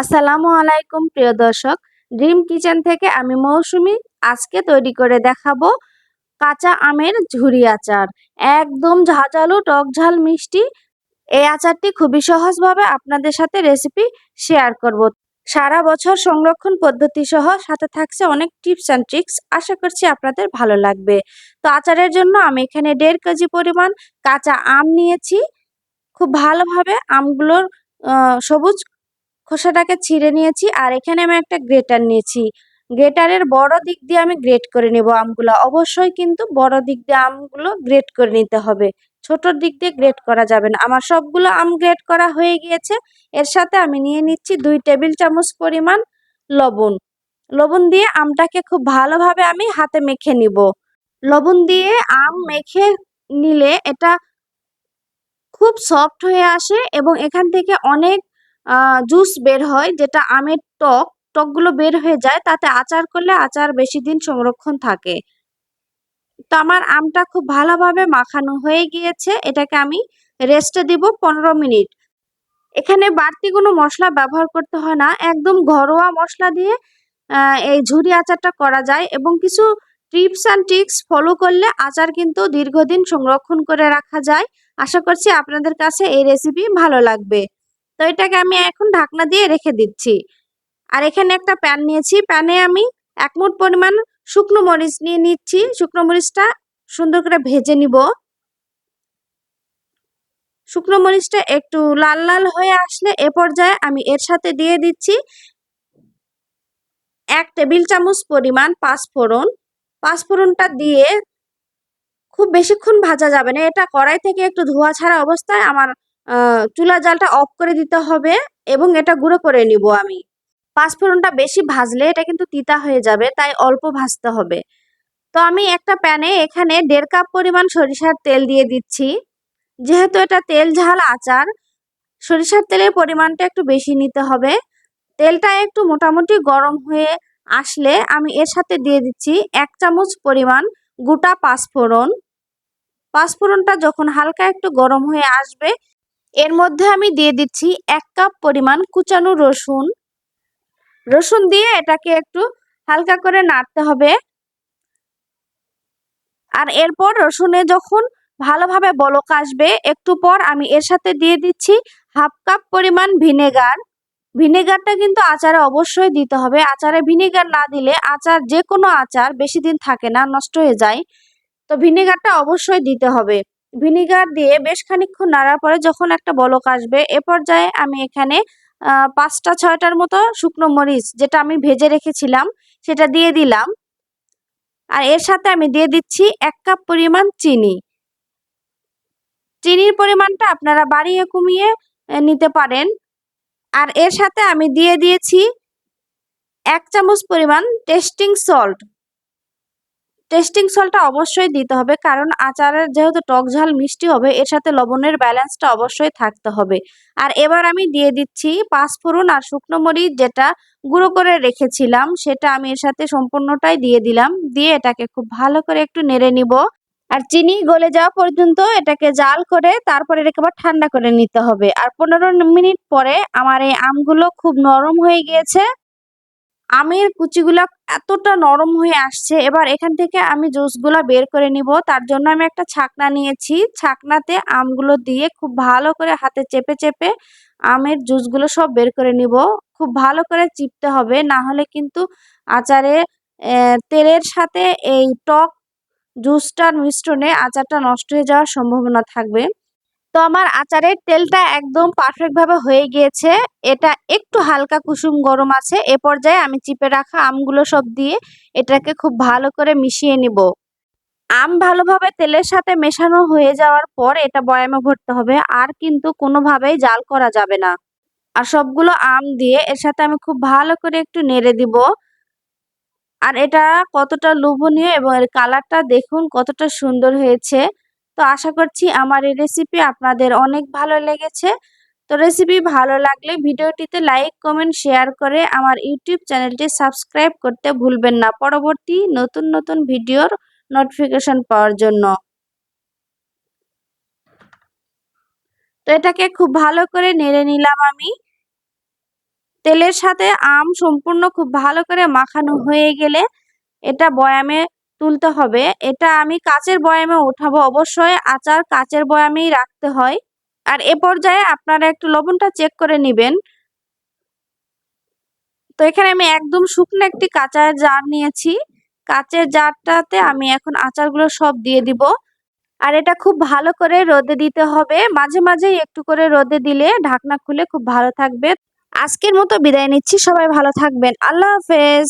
আসসালামু আলাইকুম প্রিয় দর্শক, ড্রিম কিচেন থেকে আমি মৌসুমী। আজকে তৈরি করে দেখাবো কাঁচা আমের ঝুরি আচার। একদম ঝাঁঝালো টক ঝাল মিষ্টি। এই আচারটি খুবই সহজভাবে আপনাদের সাথে রেসিপি শেয়ার করব। সারা বছর সংরক্ষণ পদ্ধতি সহ সাথে থাকছে অনেক টিপস অ্যান্ড ট্রিক্স। আশা করছি আপনাদের ভালো লাগবে। তো আচারের জন্য আমি এখানে 1.5 কেজি পরিমাণ কাঁচা আম নিয়েছি। খুব ভালোভাবে আমগুলোর সবুজ খোসাটাকে ছিঁড়ে নিয়েছি। আর এখানে আমি একটা গ্রেটার নিয়েছি। গ্রেটারের বড় দিক দিয়ে আমি গ্রেট করে নেব আমগুলো। অবশ্যই কিন্তু বড় দিক দিয়ে আমগুলো গ্রেট করে নিতে হবে, ছোটর দিক দিয়ে গ্রেট করা যাবে না। আমার সবগুলো আম গ্রেট করা হয়ে গিয়েছে। এর সাথে আমি নিয়ে নিচ্ছি 2 টেবিল চামচ পরিমাণ লবণ। লবণ দিয়ে আমটাকে খুব ভালোভাবে আমি হাতে মেখে নিব। লবণ দিয়ে আম মেখে নিলে এটা খুব সফট হয়ে আসে এবং এখান থেকে অনেক জুস বের হয়, যেটা আমের টকগুলো বের হয়ে যায়। তাতে আচার করলে আচার বেশি দিন সংরক্ষণ থাকে। তো আমার আমটা খুব ভালোভাবে মাখানো হয়ে গিয়েছে। এটাকে আমি রেস্টে দিব 15 মিনিট। এখানে বাড়তি কোনো মশলা ব্যবহার করতে হয় না, একদম ঘরোয়া মশলা দিয়ে এই ঝুরি আচারটা করা যায়। এবং কিছু টিপস অ্যান্ড ট্রিক্স ফলো করলে আচার কিন্তু দীর্ঘদিন সংরক্ষণ করে রাখা যায়। আশা করছি আপনাদের কাছে এই রেসিপি ভালো লাগবে। তো এটাকে আমি এখন ঢাকনা দিয়ে রেখে দিচ্ছি। আর এখানে একটা প্যান নিয়েছি। প্যানে আমি 1 মুঠ পরিমাণ শুকনো মরিচ নিয়ে নিচ্ছি। শুকনো মরিচটা সুন্দর করে ভেজে নিব। শুকনো মরিচটা একটু লাল লাল হয়ে আসলে এ পর্যায়ে আমি এর সাথে দিয়ে দিচ্ছি 1 টেবিল চামচ পরিমাণ পাঁচফোড়ন। পাঁচফোড়নটা দিয়ে খুব বেশিক্ষণ ভাজা যাবে না। এটা কড়াই থেকে একটু ধোঁয়া ছাড়া অবস্থায় আমার চুলা জালটা অফ করে দিতে হবে এবং এটা গুঁড়ো করে নিব আমি। পাঁচফোড়নটা বেশি ভাজলে এটা কিন্তু তিতা হয়ে যাবে, তাই অল্প ভাজতে হবে। তো আমি একটা প্যানে এখানে 1.5 কাপ পরিমাণ সরিষার তেল দিয়ে দিচ্ছি। যেহেতু এটা তেল ঝাল আচার, সরিষার তেলের পরিমাণটা একটু বেশি নিতে হবে। তেলটা একটু মোটামুটি গরম হয়ে আসলে আমি এর সাথে দিয়ে দিচ্ছি 1 চামচ পরিমাণ গোটা পাঁচফোড়ন। পাঁচফোড়নটা যখন হালকা একটু গরম হয়ে আসবে এর মধ্যে আমি দিয়ে দিচ্ছি 1 কাপ পরিমাণ কুচানো রসুন। রসুন দিয়ে এটাকে একটু হালকা করে নাড়তে হবে। আর এরপর রসুনে যখন ভালোভাবে বলক আসবে একটু পর আমি এর সাথে দিয়ে দিচ্ছি 1/2 কাপ পরিমাণ ভিনেগার। ভিনেগারটা কিন্তু আচারে অবশ্যই দিতে হবে। আচারে ভিনেগার না দিলে আচার, যে কোনো আচার বেশি দিন থাকে না, নষ্ট হয়ে যায়। তো ভিনেগারটা অবশ্যই দিতে হবে। ভিনেগার দিয়ে বেশ খানিকক্ষণ নাড়ার পরে যখন একটা বলক আসবে এ পর্যায়ে আমি এখানে 5টা 6টার মতো শুকনো মরিচ, যেটা আমি ভেজে রেখেছিলাম, সেটা দিয়ে দিলাম। আর এর সাথে আমি দিয়ে দিচ্ছি 1 কাপ পরিমাণ চিনি। চিনির পরিমাণটা আপনারা বাড়িয়ে কমিয়ে নিতে পারেন। আর এর সাথে আমি দিয়ে দিয়েছি 1 চামচ পরিমাণ টেস্টিং সল্ট। টেস্টিং সল্টটা অবশ্যই দিতে হবে, কারণ আচারের যেহেতু টক ঝাল মিষ্টি হবে, এর সাথে লবণের ব্যালেন্সটা অবশ্যই থাকতে হবে। আর এবার আমি দিয়ে দিচ্ছি পাঁচফোড়ন আর শুকনো মরিচ, যেটা গুঁড়ো করে রেখেছিলাম, সেটা আমি এর সাথে সম্পূর্ণটাই দিয়ে দিলাম। দিয়ে এটাকে খুব ভালো করে একটু নেড়ে নিব। আর চিনি গলে যাওয়া পর্যন্ত এটাকে জাল করে তারপরে এটাকে আবার ঠান্ডা করে নিতে হবে। আর 15 মিনিট পরে আমার এই আমগুলো খুব নরম হয়ে গিয়েছে। আমের কুচিগুলা এতটা নরম হয়ে আসছে। এবার এখান থেকে আমি জুসগুলা বের করে নিব। তার জন্য আমি একটা ছাকনা নিয়েছি। ছাকনাতে আমগুলো দিয়ে খুব ভালো করে হাতে চেপে চেপে আমের জুসগুলো সব বের করে নিব। খুব ভালো করে চিপতে হবে, না হলে কিন্তু আচারে তেলের সাথে এই টক জুসটার মিশ্রণে আচারটা নষ্ট হয়ে যাওয়ার সম্ভাবনা থাকবে। তো আমার আচারের তেলটা একদম পারফেক্ট ভাবে হয়ে গিয়েছে। এটা একটু হালকা কুসুম গরম আছে। এ পর্যায়ে আমি চিপে রাখা আমগুলো সব দিয়ে এটাকে খুব ভালো করে মিশিয়ে নিব। আম ভালোভাবে তেলের সাথে মেশানো হয়ে যাওয়ার পর এটা বয়ামে ভরতে হবে। আর কিন্তু কোনোভাবেই জাল করা যাবে না। আর সবগুলো আম দিয়ে এর সাথে আমি খুব ভালো করে একটু নেড়ে দিব। আর এটা কতটা লোভনীয় এবং এর কালারটা দেখুন কতটা সুন্দর হয়েছে। তো আশা করছি আমার এই রেসিপি আপনাদের অনেক ভালো লেগেছে। তো রেসিপি ভালো লাগলে ভিডিওটিতে লাইক, কমেন্ট, শেয়ার করে আমার ইউটিউব চ্যানেলটি সাবস্ক্রাইব করতে ভুলবেন না, পরবর্তী নতুন নতুন ভিডিওর নোটিফিকেশন পাওয়ার জন্য। তো এটাকে খুব ভালো করে নেড়ে নিলাম আমি। তেলের সাথে আম সম্পূর্ণ খুব ভালো করে মাখানো হয়ে গেলে এটা বয়ামে তুলতে হবে। এটা আমি কাচের বয়ামে উঠাবো। অবশ্যই আচার কাচের বয়ামেই রাখতে হয়। আর এ পর্যায়ে আপনারা একটু লবণটা চেক করে নিবেন। তো এখানে আমি একদম শুকনো একটি কাঁচের জার নিয়েছি। কাঁচের জারটাতে আমি এখন আচারগুলো সব দিয়ে দিব। আর এটা খুব ভালো করে রোদে দিতে হবে। মাঝে মাঝেই একটু করে রোদে দিলে ঢাকনা খুলে খুব ভালো থাকবে। আজকের মতো বিদায় নিচ্ছি। সবাই ভালো থাকবেন। আল্লাহ হাফেজ।